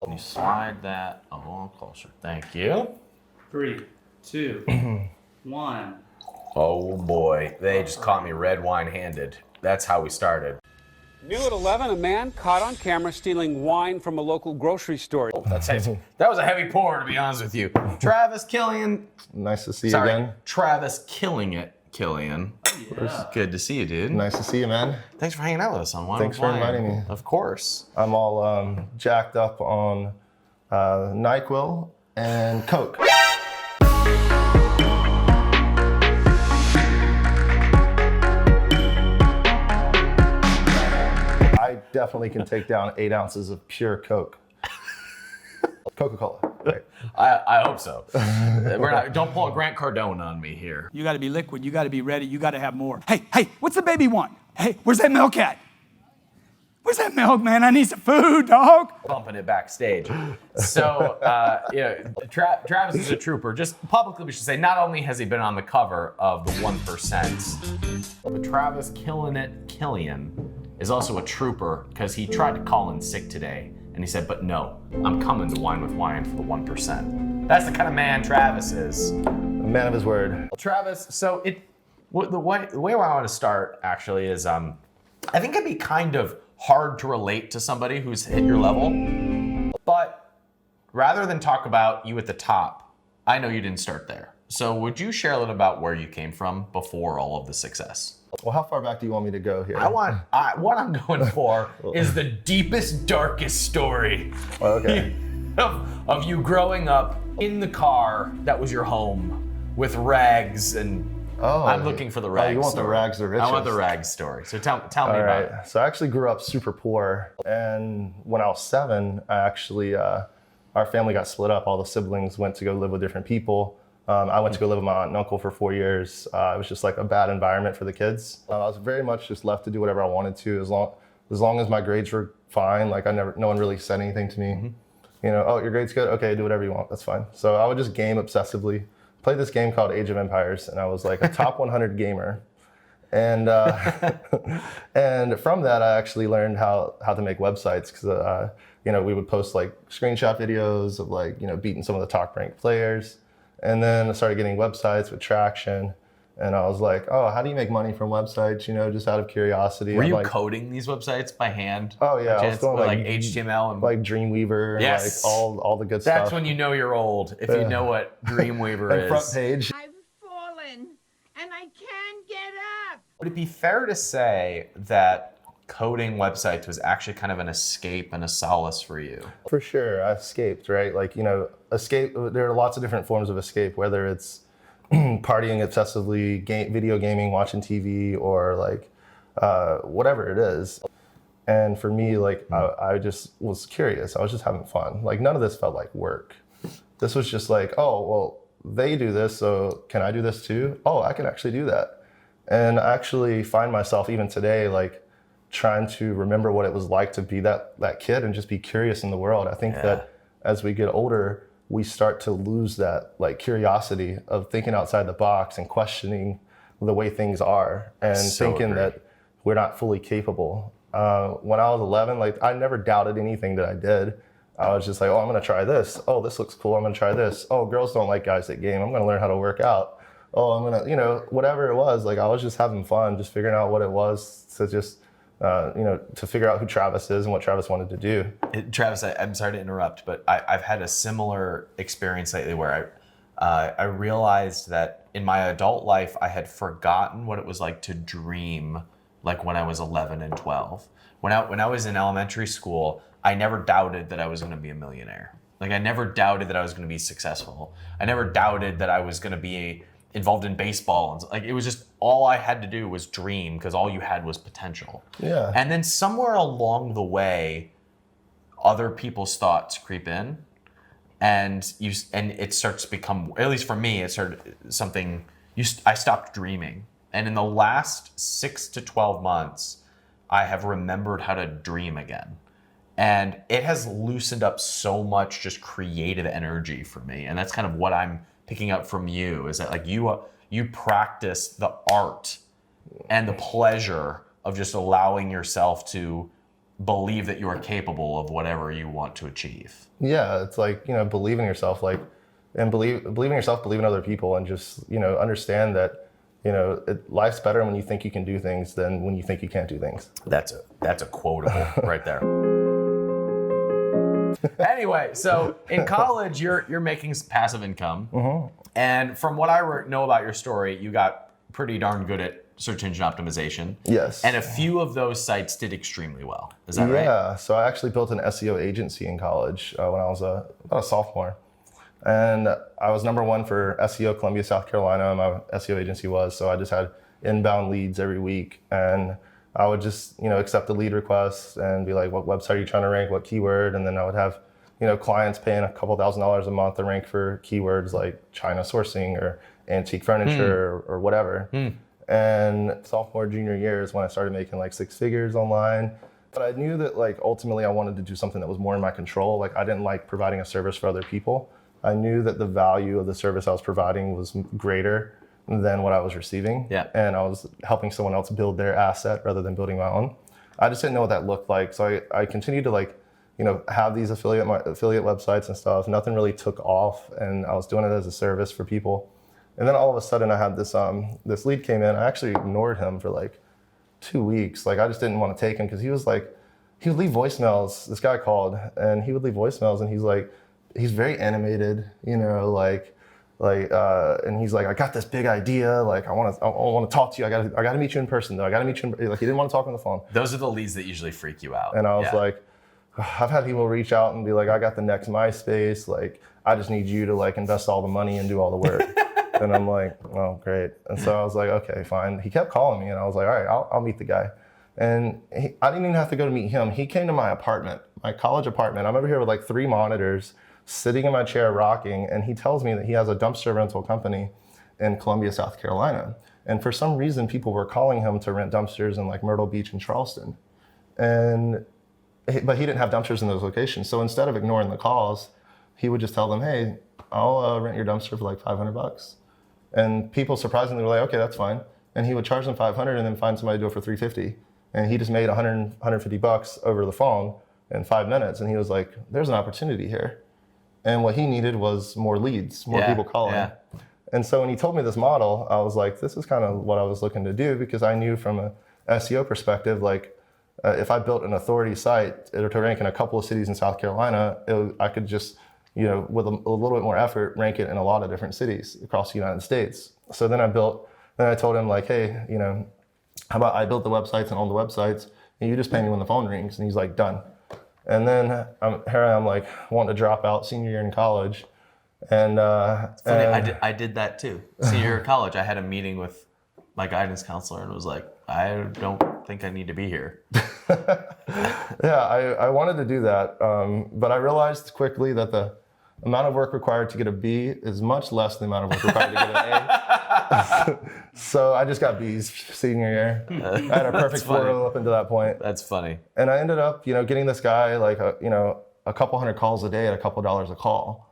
Can you slide that a little closer? Thank you. 3, 2, 1. Oh boy, they just caught me red wine handed. That's how we started. New at 11, a man caught on camera stealing wine from a local grocery store. Oh, that was a heavy pour, to be honest with you. Travis, Killian. Nice to see you again. Travis killing it, Killian. Yeah. Good to see you, dude. Nice to see you, man. Thanks for hanging out with us on Wine Thanks with for Wine. inviting me. Of course. I'm all jacked up on NyQuil and Coke. I definitely can take down 8 ounces of pure Coke. Coca-Cola. Right. I hope so. Don't pull a Grant Cardone on me here. You gotta be liquid, you gotta be ready, you gotta have more. Hey, what's the baby want? Hey, where's that milk at? Where's that milk, man? I need some food, dog. Bumping it backstage. So, Travis is a trooper. Just publicly, we should say, not only has he been on the cover of the 1%, but Travis killing it, Killian, is also a trooper because he tried to call in sick today. And he said, but no, I'm coming to Wine with Wine for the 1%. That's the kind of man Travis is. A man of his word. Travis, so the way I want to start actually is, I think it'd be kind of hard to relate to somebody who's hit your level. But rather than talk about you at the top, I know you didn't start there. So would you share a little about where you came from before all of the success? Well, how far back do you want me to go here? What I'm going for is the deepest, darkest story Okay. of you growing up in the car that was your home with rags and I'm looking for the rags. Oh, you want story. the rags, the richest. I want the rags story. So tell me about it. So I actually grew up super poor, and when I was 7, I actually our family got split up. All the siblings went to go live with different people. I went to go live with my aunt and uncle for 4 years. It was just like a bad environment for the kids. I was very much just left to do whatever I wanted to, as long as my grades were fine. Like no one really said anything to me. Mm-hmm. You know, oh, your grade's good. Okay, do whatever you want. That's fine. So I would just game obsessively. Played this game called Age of Empires, and I was like a top 100 gamer. And and from that, I actually learned how to make websites because we would post like screenshot videos of like beating some of the top ranked players. And then I started getting websites with traction. And I was like, oh, how do you make money from websites? Just out of curiosity. Were you coding these websites by hand? Oh yeah, I was doing like HTML and like Dreamweaver, yes. and like all the good stuff. That's when you know you're old, if you know what Dreamweaver and is. Front page. I've fallen and I can't get up. Would it be fair to say that coding websites was actually kind of an escape and a solace for you? For sure, I escaped, right? Like, escape, there are lots of different forms of escape, whether it's partying obsessively, video gaming, watching TV, or like whatever it is. And for me, like, I just was curious. I was just having fun. Like, none of this felt like work. This was just like, oh, well, they do this, so can I do this too? Oh, I can actually do that. And I actually find myself even today, like, trying to remember what it was like to be that kid and just be curious in the world. I think that as we get older, we start to lose that like curiosity of thinking outside the box and questioning the way things are and thinking that we're not fully capable. When I was 11, like I never doubted anything that I did. I was just like, oh, I'm gonna try this. Oh, this looks cool, I'm gonna try this. Oh, girls don't like guys that game, I'm gonna learn how to work out. Oh, I'm gonna, whatever it was, like I was just having fun, just figuring out what it was to just to figure out who Travis is and what Travis wanted to do. Travis, I'm sorry to interrupt, but I've had a similar experience lately where I realized that in my adult life, I had forgotten what it was like to dream, like when I was 11 and 12. When I was in elementary school, I never doubted that I was going to be a millionaire. Like I never doubted that I was going to be successful. I never doubted that I was going to be involved in baseball. And like it was just all I had to do was dream because all you had was potential. Yeah. And then somewhere along the way, other people's thoughts creep in, and it starts to become, at least for me, it started something. I stopped dreaming, and in the last 6 to 12 months, I have remembered how to dream again. And it has loosened up so much just creative energy for me, and that's kind of what I'm picking up from you, is that like you practice the art and the pleasure of just allowing yourself to believe that you are capable of whatever you want to achieve. Yeah, it's like, believe in yourself, and believe in yourself, believe in other people, and just, understand that, life's better when you think you can do things than when you think you can't do things. That's a quotable right there. Anyway, so in college, you're making passive income, and from what I know about your story, you got pretty darn good at search engine optimization. Yes. And a few of those sites did extremely well. Is that right? Yeah. So I actually built an SEO agency in college when I was about a sophomore. And I was #1 for SEO Columbia, South Carolina, my SEO agency was. So I just had inbound leads every week. And I would just, accept the lead requests and be like, what website are you trying to rank? What keyword? And then I would have, clients paying a couple $1,000s a month to rank for keywords like China sourcing or antique furniture or whatever. And sophomore, junior year is when I started making like 6 figures online. But I knew that like ultimately I wanted to do something that was more in my control. Like I didn't like providing a service for other people. I knew that the value of the service I was providing was greater than what I was receiving. Yeah. And I was helping someone else build their asset rather than building my own. I just didn't know what that looked like. So I continued to have these affiliate websites and stuff. Nothing really took off, and I was doing it as a service for people. And then all of a sudden I had this lead came in. I actually ignored him for like 2 weeks. Like I just didn't want to take him because he would leave voicemails. This guy called and he would leave voicemails, and he's very animated, and he's like, I got this big idea. Like I want to talk to you. I got to meet you in person though. I got to meet you like he didn't want to talk on the phone. Those are the leads that usually freak you out. And I was like, I've had people reach out and be like, I got the next MySpace. Like I just need you to like invest all the money and do all the work. And I'm like, oh, great. And so I was like, okay, fine. He kept calling me, and I was like, all right, I'll meet the guy. And I didn't even have to go to meet him. He came to my apartment, my college apartment. I'm over here with like 3 monitors, sitting in my chair rocking, and he tells me that he has a dumpster rental company in Columbia, South Carolina. And for some reason, people were calling him to rent dumpsters in like Myrtle Beach and Charleston. But he didn't have dumpsters in those locations. So instead of ignoring the calls, he would just tell them, hey, I'll rent your dumpster for like $500. And people surprisingly were like, okay, that's fine. And he would charge them $500 and then find somebody to do it for $350. And he just made $150 over the phone in 5 minutes. And he was like, there's an opportunity here. And what he needed was more leads, more people calling. Yeah. And so when he told me this model, I was like, this is kind of what I was looking to do, because I knew from a SEO perspective, if I built an authority site to rank in a couple of cities in South Carolina, I could just, with a little bit more effort, rank it in a lot of different cities across the United States. So then I told him like, hey, how about I build the websites and own the websites, and you just pay me when the phone rings? And he's like, done. And then here I am like wanting to drop out senior year in college. And I did that too. Senior year of college, I had a meeting with my guidance counselor and was like, I don't think I need to be here. Yeah, I wanted to do that, but I realized quickly that the amount of work required to get a B is much less than the amount of work required to get an A. So I just got B's senior year. I had a perfect 4.0 up until that point. That's funny. And I ended up, getting this guy like a couple hundred calls a day at a couple $1 a call.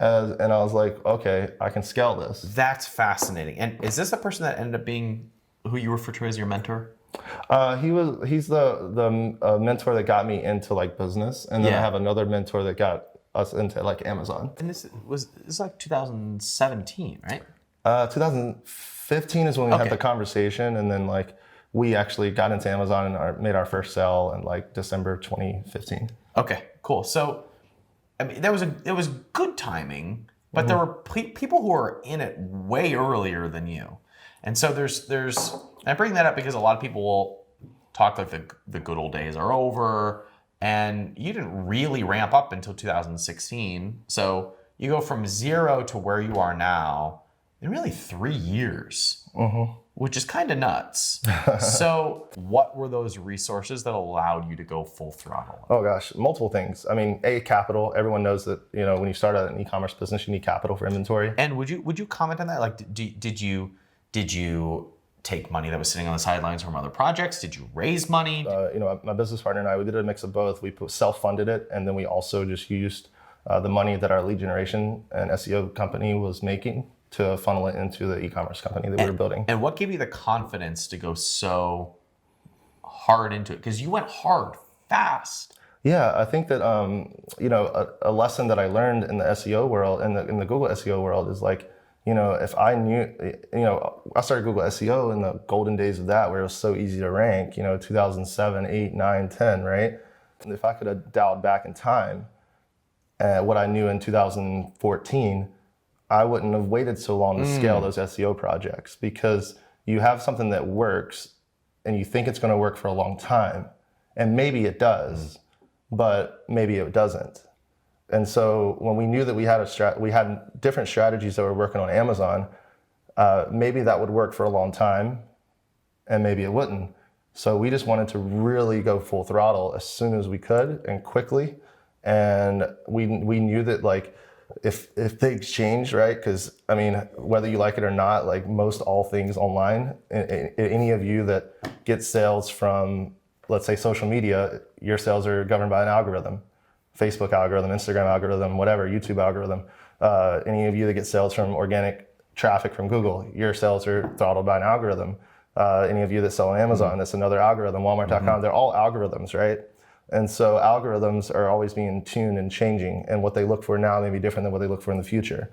And I was like, okay, I can scale this. That's fascinating. And is this a person that ended up being who you refer to as your mentor? He's the mentor that got me into like business, and then I have another mentor that got us into like Amazon. And this is like 2017, right? 2015 is when we had the conversation, and then like we actually got into Amazon and made our first sale in like December 2015. Okay, cool. So I mean, it was good timing, but there were people who were in it way earlier than you. And so there's I bring that up because a lot of people will talk like the good old days are over, and you didn't really ramp up until 2016. So you go from 0 to where you are now in really 3 years, which is kind of nuts. So what were those resources that allowed you to go full throttle? Oh gosh, multiple things. I mean, capital. Everyone knows that, when you start an e-commerce business, you need capital for inventory. And would you comment on that? Like, did you take money that was sitting on the sidelines from other projects? Did you raise money? My business partner and I, we did a mix of both. We self-funded it, and then we also just used the money that our lead generation and SEO company was making to funnel it into the e-commerce company that we were building. And what gave you the confidence to go so hard into it? Because you went hard fast. Yeah, I think that a lesson that I learned in the SEO world, in the Google SEO world, is like, if I knew, I started Google SEO in the golden days of that, where it was so easy to rank, 2007, 8, 9, 10, right? And if I could have dialed back in time, what I knew in 2014, I wouldn't have waited so long to scale those SEO projects, because you have something that works and you think it's going to work for a long time, and maybe it does, but maybe it doesn't. And so when we knew that we had different strategies that were working on Amazon, maybe that would work for a long time, and maybe it wouldn't. So we just wanted to really go full throttle as soon as we could and quickly. And we knew that, like, if things change, right? Because I mean, whether you like it or not, like most all things online, any of you that get sales from, let's say, social media, your sales are governed by an algorithm. Facebook algorithm, Instagram algorithm, whatever, YouTube algorithm. Any of you that get sales from organic traffic from Google, your sales are throttled by an algorithm. Any of you that sell on Amazon, that's another algorithm. Walmart.com, they're all algorithms, right? And so algorithms are always being tuned and changing, and what they look for now may be different than what they look for in the future.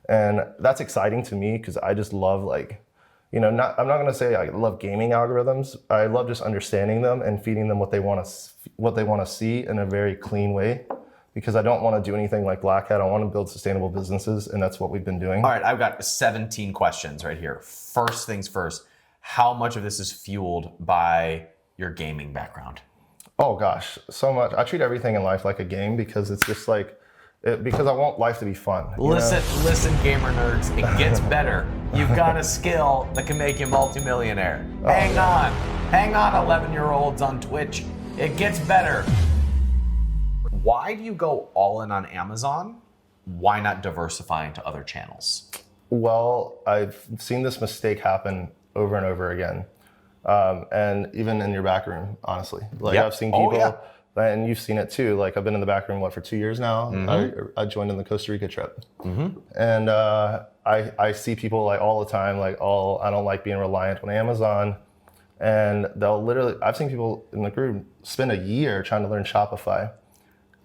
And that's exciting to me, because I just love, like, I'm not going to say I love gaming algorithms. I love just understanding them and feeding them what they want to see in a very clean way, because I don't want to do anything like blackhat. I want to build sustainable businesses, and that's what we've been doing. All right, I've got 17 questions right here. First things first, how much of this is fueled by your gaming background? Oh gosh, so much. I treat everything in life like a game, because it's just like, because I want life to be fun. Listen, gamer nerds, it gets better. You've got a skill that can make you multimillionaire. Hang on, 11-year-olds on Twitch. It gets better. Why do you go all in on Amazon? Why not diversify into other channels? Well, I've seen this mistake happen over and over again. And even in your back room, honestly. Like, I've seen people, and you've seen it too. Like, I've been in the back room, for 2 years now? I joined in the Costa Rica trip. And I see people, like, all the time, like, I don't like being reliant on Amazon. And they'll literally, I've seen people in the group spend a year trying to learn Shopify.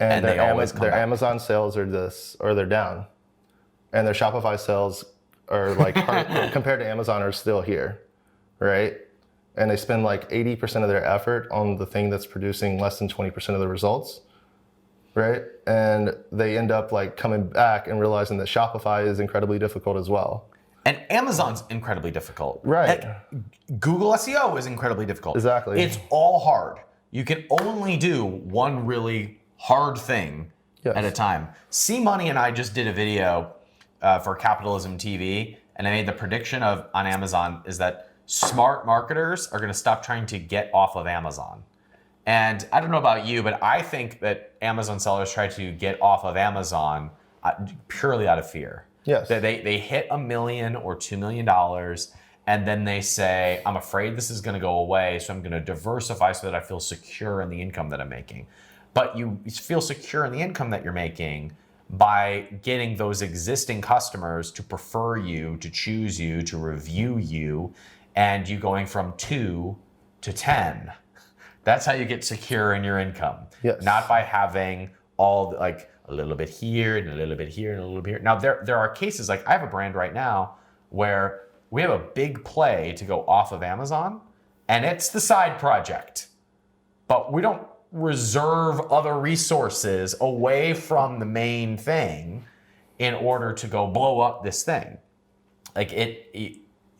And their Amazon sales are this, or they're down. And their Shopify sales are, like, compared to Amazon, are still here, right? And they spend like 80% of their effort on the thing that's producing less than 20% of the results, right? And they end up, like, coming back and realizing that Shopify is incredibly difficult as well. And Amazon's incredibly difficult. Right. Heck, Google SEO is incredibly difficult. Exactly. It's all hard. You can only do one really hard thing at a time. C Money and I just did a video for Capitalism TV, and I made the prediction on Amazon is that smart marketers are going to stop trying to get off of Amazon. And I don't know about you, but I think that Amazon sellers try to get off of Amazon purely out of fear. Yes. They hit $1 million or $2 million, and then they say, I'm afraid this is going to go away, so I'm going to diversify so that I feel secure in the income that I'm making. But you feel secure in the income that you're making by getting those existing customers to prefer you, to choose you, to review you, and you going from 2 to 10. That's how you get secure in your income. Yes. Not by having all, like, a little bit here and a little bit here and a little bit here. Now, there are cases, like I have a brand right now where we have a big play to go off of Amazon, and it's the side project. But we don't reserve other resources away from the main thing in order to go blow up this thing. Like,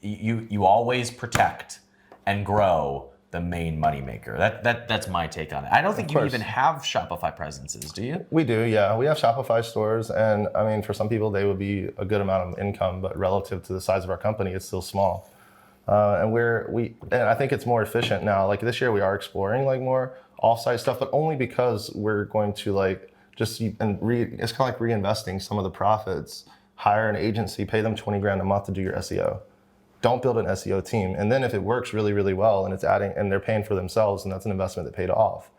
you always protect and grow the main moneymaker. That's my take on it. I don't think you even have Shopify presences, do you? We do, yeah. We have Shopify stores, and I mean, for some people, they would be a good amount of income, but relative to the size of our company, it's still small. And I think it's more efficient now. Like, this year, we are exploring, like, more off-site stuff, but only because we're going to, like, it's kind of like reinvesting some of the profits. Hire an agency, pay them $20,000 a month to do your SEO. Don't build an SEO team. And then if it works really, really well and it's adding, and they're paying for themselves, and that's an investment that paid off.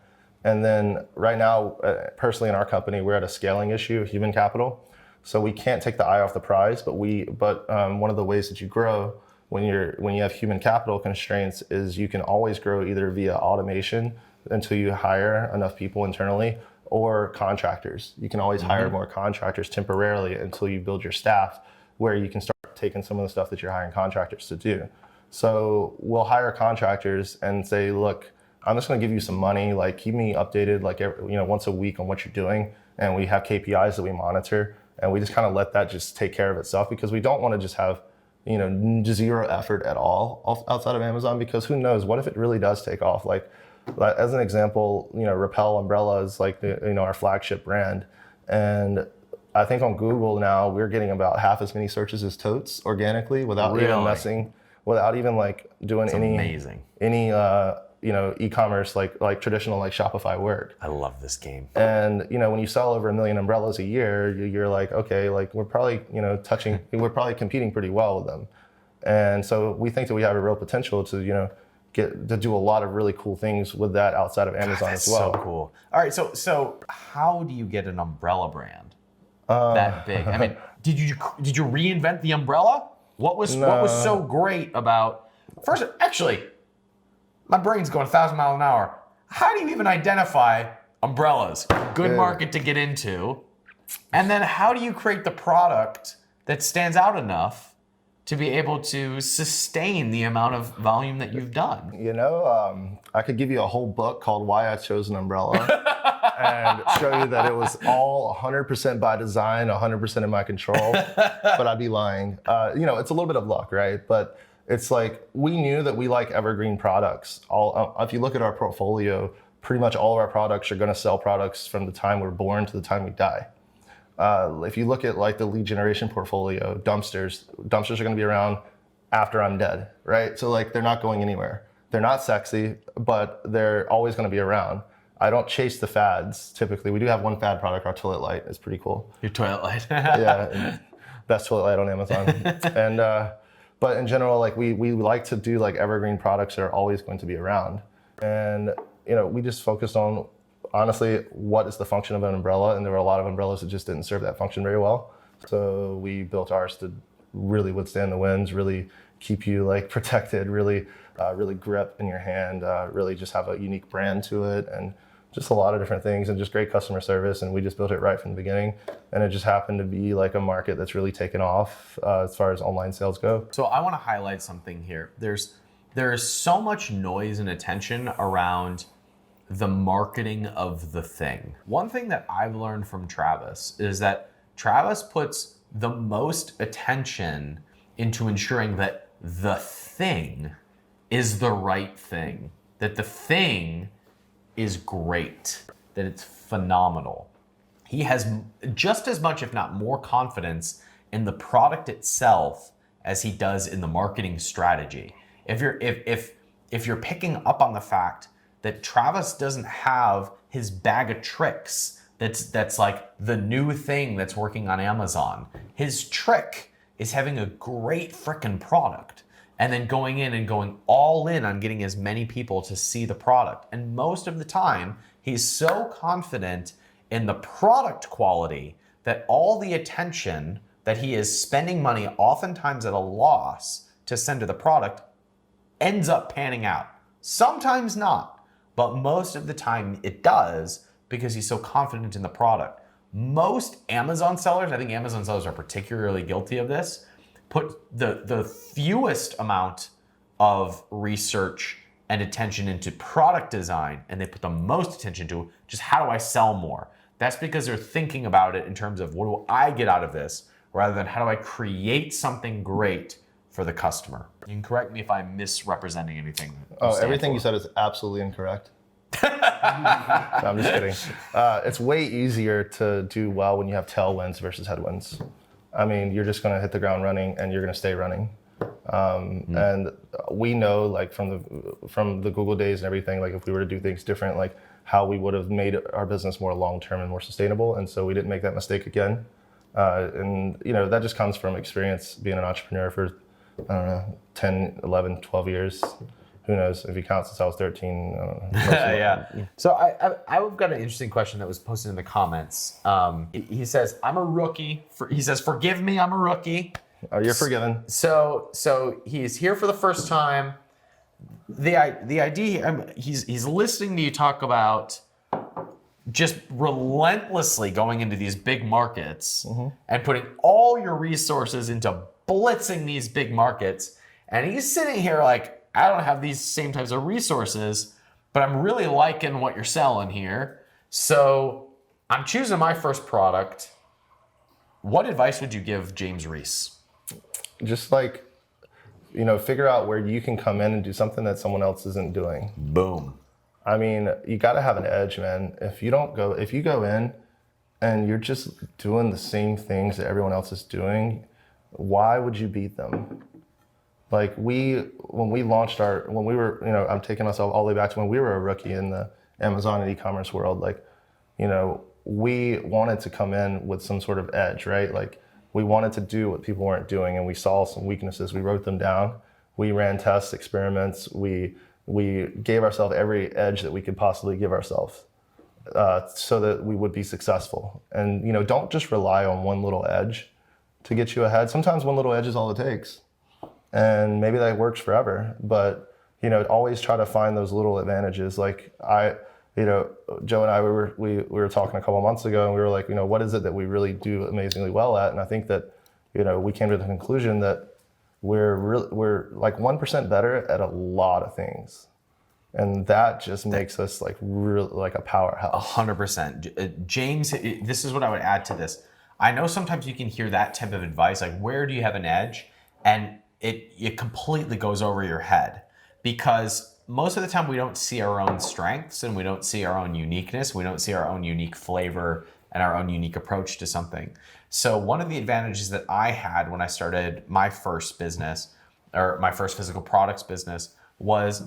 And then right now, personally in our company, we're at a scaling issue, human capital. So we can't take the eye off the prize, but one of the ways that you grow when you have human capital constraints is you can always grow either via automation, until you hire enough people internally, or contractors. You can always hire more contractors temporarily until you build your staff where you can start taking some of the stuff that you're hiring contractors to do. So we'll hire contractors and say, look, I'm just going to give you some money, like keep me updated like once a week on what you're doing. And we have KPIs that we monitor, and we just kind of let that just take care of itself, because we don't want to just have zero effort at all outside of Amazon, because who knows, what if it really does take off? Like as an example, Rappel umbrella is like our flagship brand, and I think on Google now we're getting about half as many searches as Totes organically without even like doing amazing. any e-commerce like traditional like Shopify work. I love this game. And when you sell over 1 million umbrellas a year, you're like, okay, like we're probably we're probably competing pretty well with them. And so we think that we have a real potential to get to do a lot of really cool things with that outside of Amazon as well. So cool. All right, so how do you get an umbrella brand that big? I mean, did you reinvent the umbrella? What was so great about first? Actually, my brain's going 1,000 miles an hour. How do you even identify umbrellas? Good market to get into, and then how do you create the product that stands out enough to be able to sustain the amount of volume that you've done? I could give you a whole book called Why I Chose an Umbrella and show you that it was all 100% by design, 100% in my control, but I'd be lying. It's a little bit of luck, right? But it's like we knew that we like evergreen products. If you look at our portfolio, pretty much all of our products are going to sell products from the time we're born to the time we die. If you look at like the lead generation portfolio, dumpsters are going to be around after I'm dead, right? So like they're not going anywhere. They're not sexy, but they're always going to be around. I don't chase the fads. Typically, we do have one fad product, our toilet light. It's pretty cool. Your toilet light. Yeah, best toilet light on Amazon. And but in general, like we like to do like evergreen products that are always going to be around. And we just focused on, honestly, what is the function of an umbrella? And there were a lot of umbrellas that just didn't serve that function very well. So we built ours to really withstand the winds, really keep you like protected, really grip in your hand, really just have a unique brand to it, and just a lot of different things, and just great customer service. And we just built it right from the beginning. And it just happened to be like a market that's really taken off as far as online sales go. So I want to highlight something here. There is so much noise and attention around the marketing of the thing. One thing that I've learned from Travis is that Travis puts the most attention into ensuring that the thing is the right thing, that the thing is great, that it's phenomenal. He has just as much, if not more, confidence in the product itself as he does in the marketing strategy. If you're picking up on the fact that Travis doesn't have his bag of tricks that's like the new thing that's working on Amazon. His trick is having a great frickin' product and then going in and going all in on getting as many people to see the product. And most of the time, he's so confident in the product quality that all the attention that he is spending money, oftentimes at a loss, to send to the product ends up panning out. Sometimes not, but most of the time it does, because he's so confident in the product. Most Amazon sellers, I think Amazon sellers are particularly guilty of this, put the fewest amount of research and attention into product design, and they put the most attention to just how do I sell more. That's because they're thinking about it in terms of what do I get out of this, rather than how do I create something great for the customer. You can correct me if I'm misrepresenting anything. Everything you said is absolutely incorrect. No, I'm just kidding. It's way easier to do well when you have tailwinds versus headwinds. I mean, you're just going to hit the ground running, and you're going to stay running. And we know, like from the Google days and everything, like if we were to do things different, like how we would have made our business more long-term and more sustainable. And so we didn't make that mistake again. And that just comes from experience being an entrepreneur for, I don't know, 10, 11, 12 years. Who knows? If you count since I was 13. I don't know. Yeah. So I've got an interesting question that was posted in the comments. He says, I'm a rookie. He says, forgive me, I'm a rookie. Oh, you're forgiven. So he's here for the first time. the idea, he's listening to you talk about just relentlessly going into these big markets and putting all your resources into blitzing these big markets. And he's sitting here like, I don't have these same types of resources, but I'm really liking what you're selling here. So I'm choosing my first product. What advice would you give James Reese? Just like, figure out where you can come in and do something that someone else isn't doing. Boom. I mean, you got to have an edge, man. If you go in and you're just doing the same things that everyone else is doing, why would you beat them? Like when we launched I'm taking myself all the way back to when we were a rookie in the Amazon and e-commerce world. Like, we wanted to come in with some sort of edge, right? Like we wanted to do what people weren't doing, and we saw some weaknesses. We wrote them down. We ran tests, experiments. We gave ourselves every edge that we could possibly give ourselves so that we would be successful. And, don't just rely on one little edge to get you ahead. Sometimes one little edge is all it takes. And maybe that works forever. But, always try to find those little advantages. Like Joe and I, we were talking a couple of months ago, and we were like, what is it that we really do amazingly well at? And I think that, we came to the conclusion that we're like 1% better at a lot of things. And that just makes us like really like a powerhouse. 100%. James, this is what I would add to this. I know sometimes you can hear that type of advice, like where do you have an edge? And it completely goes over your head, because most of the time we don't see our own strengths and we don't see our own uniqueness. We don't see our own unique flavor and our own unique approach to something. So one of the advantages that I had when I started my first business, or my first physical products business, was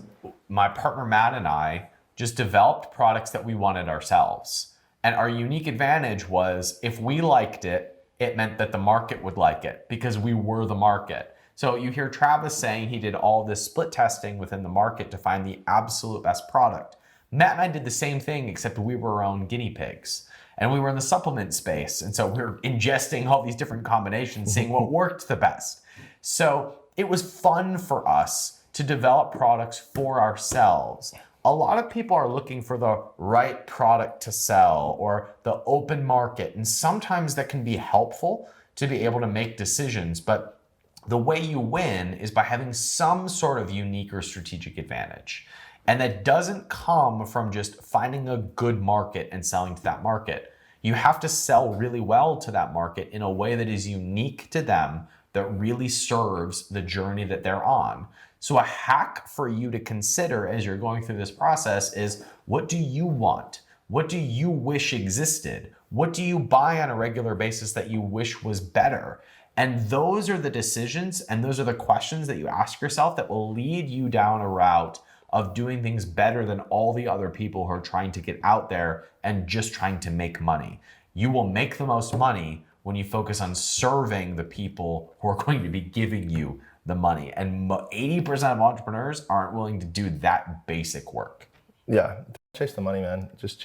my partner Matt and I just developed products that we wanted ourselves. And our unique advantage was if we liked it, it meant that the market would like it because we were the market. So you hear Travis saying he did all this split testing within the market to find the absolute best product. Matt and I did the same thing, except we were our own guinea pigs. And we were in the supplement space. And so we were ingesting all these different combinations, seeing what worked the best. So it was fun for us to develop products for ourselves. A lot of people are looking for the right product to sell or the open market. And sometimes that can be helpful to be able to make decisions. But the way you win is by having some sort of unique or strategic advantage. And that doesn't come from just finding a good market and selling to that market. You have to sell really well to that market in a way that is unique to them, that really serves the journey that they're on. So a hack for you to consider as you're going through this process is, what do you want? What do you wish existed? What do you buy on a regular basis that you wish was better? And those are the decisions and those are the questions that you ask yourself that will lead you down a route of doing things better than all the other people who are trying to get out there and just trying to make money. You will make the most money when you focus on serving the people who are going to be giving you the money. And 80% of entrepreneurs aren't willing to do that basic work. Yeah, chase the money, man. Just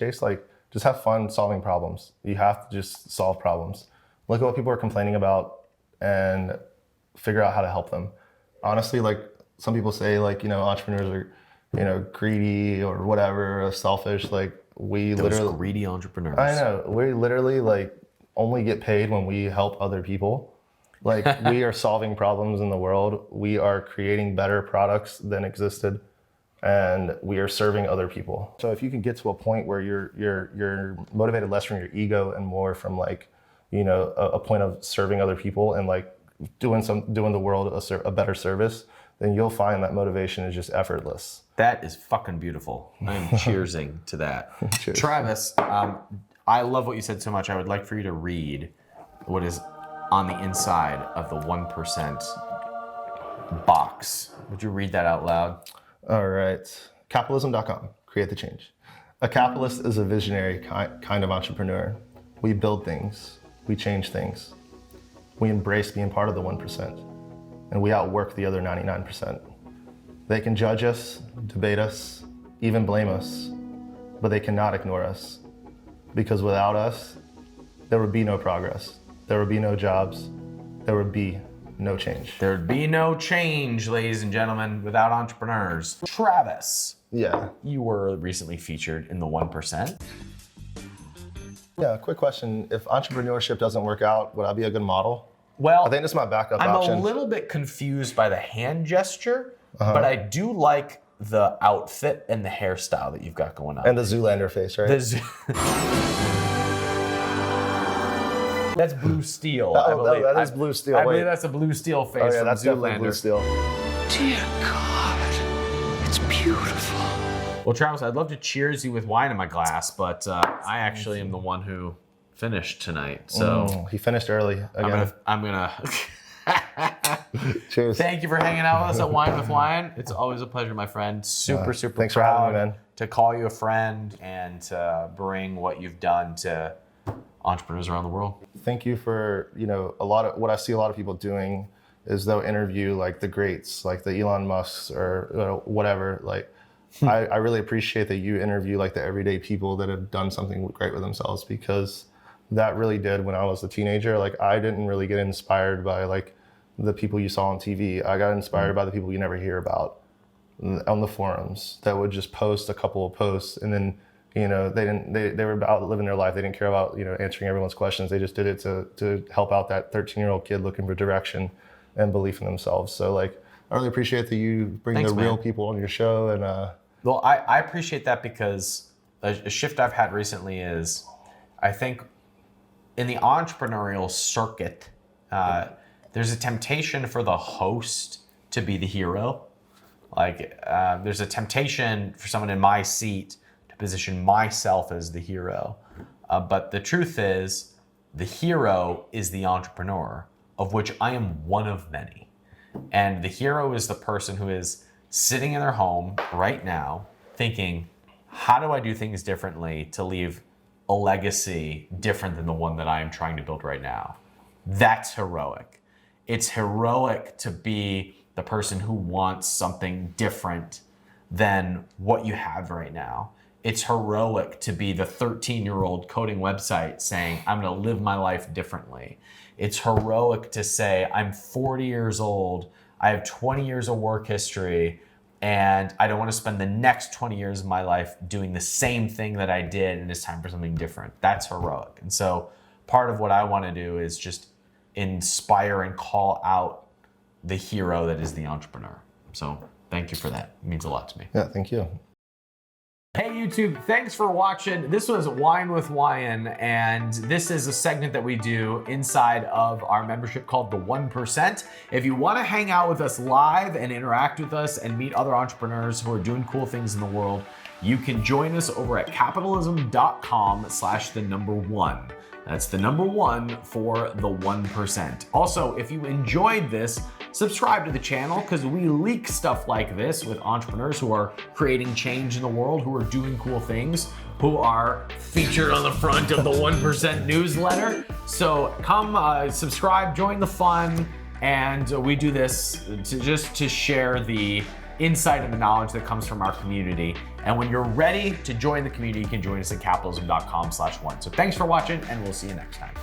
have fun solving problems. You have to just solve problems. Look at what people are complaining about and figure out how to help them. Honestly, like some people say, like, entrepreneurs are, greedy or whatever, or selfish. Like those literally greedy entrepreneurs. I know. We literally like only get paid when we help other people. Like we are solving problems in the world. We are creating better products than existed, and we are serving other people. So if you can get to a point where you're motivated less from your ego and more from like, a point of serving other people and like doing the world a better service, then you'll find that motivation is just effortless. That is fucking beautiful. I'm cheersing to that. Cheers. Travis, I love what you said so much. I would like for you to read what is on the inside of the 1% box. Would you read that out loud? All right. Capitalism.com. Create the change. A capitalist is a visionary kind of entrepreneur. We build things. We change things. We embrace being part of the 1%. And we outwork the other 99%. They can judge us, debate us, even blame us, but they cannot ignore us. Because without us, there would be no progress. There would be no jobs. There would be no change. There'd be no change, ladies and gentlemen, without entrepreneurs. Travis, Yeah. you were recently featured in the 1%. Yeah, quick question. If entrepreneurship doesn't work out, would I be a good model? Well, I think this is my backup I'm option. a little bit confused by the hand gesture, but I do like the outfit and the hairstyle that you've got going on. And the Zoolander face, right? That's Blue Steel. Oh, I believe. that is Blue Steel. I Wait. believe that's a Blue Steel face Oh, yeah, from that's definitely Zoolander. Blue Steel. Dear God, it's beautiful. Well, Travis, I'd love to cheers you with wine in my glass, but I actually am the one who finished tonight. So He finished early again. I'm gonna Cheers. thank you for hanging out with us at Wine with Wine. It's always a pleasure, my friend. Super thanks for proud having me, man. to call you a friend and to bring what you've done to entrepreneurs around the world. Thank you for, a lot of what I see a lot of people doing is they'll interview like the greats, like the Elon Musks or whatever. Like, I really appreciate that you interview like the everyday people that have done something great with themselves, because that really did when I was a teenager. Like, I didn't really get inspired by like the people you saw on TV. I got inspired by the people you never hear about on the forums that would just post a couple of posts and then, they were about living their life. They didn't care about, answering everyone's questions. They just did it to help out that 13-year-old kid looking for direction and belief in themselves. So like, I really appreciate that you bring Thanks, the real man. people on your show. And Well, I appreciate that because a shift I've had recently is I think in the entrepreneurial circuit, there's a temptation for the host to be the hero. Like there's a temptation for someone in my seat to position myself as the hero. But the truth is the hero is the entrepreneur, of which I am one of many. And the hero is the person who is sitting in their home right now thinking, how do I do things differently to leave a legacy different than the one that I am trying to build right now? That's heroic. It's heroic to be the person who wants something different than what you have right now. It's heroic to be the 13-year-old coding website saying, I'm gonna live my life differently. It's heroic to say, I'm 40 years old, I have 20 years of work history, and I don't want to spend the next 20 years of my life doing the same thing that I did, and it's time for something different. That's heroic. And so part of what I want to do is just inspire and call out the hero that is the entrepreneur. So thank you for that. It means a lot to me. yeah, thank you. Hey YouTube, thanks for watching. This was Wine with Wyan, and this is a segment that we do inside of our membership called the 1%. If you want to hang out with us live and interact with us and meet other entrepreneurs who are doing cool things in the world, you can join us over at capitalism.com/1. That's the number 1 for the 1%. Also, if you enjoyed this, subscribe to the channel because we leak stuff like this with entrepreneurs who are creating change in the world, who are doing cool things, who are featured on the front of the 1% newsletter. So come subscribe, join the fun, and we do this to share the insight and the knowledge that comes from our community. And when you're ready to join the community, you can join us at capitalism.com/1. So thanks for watching, and we'll see you next time.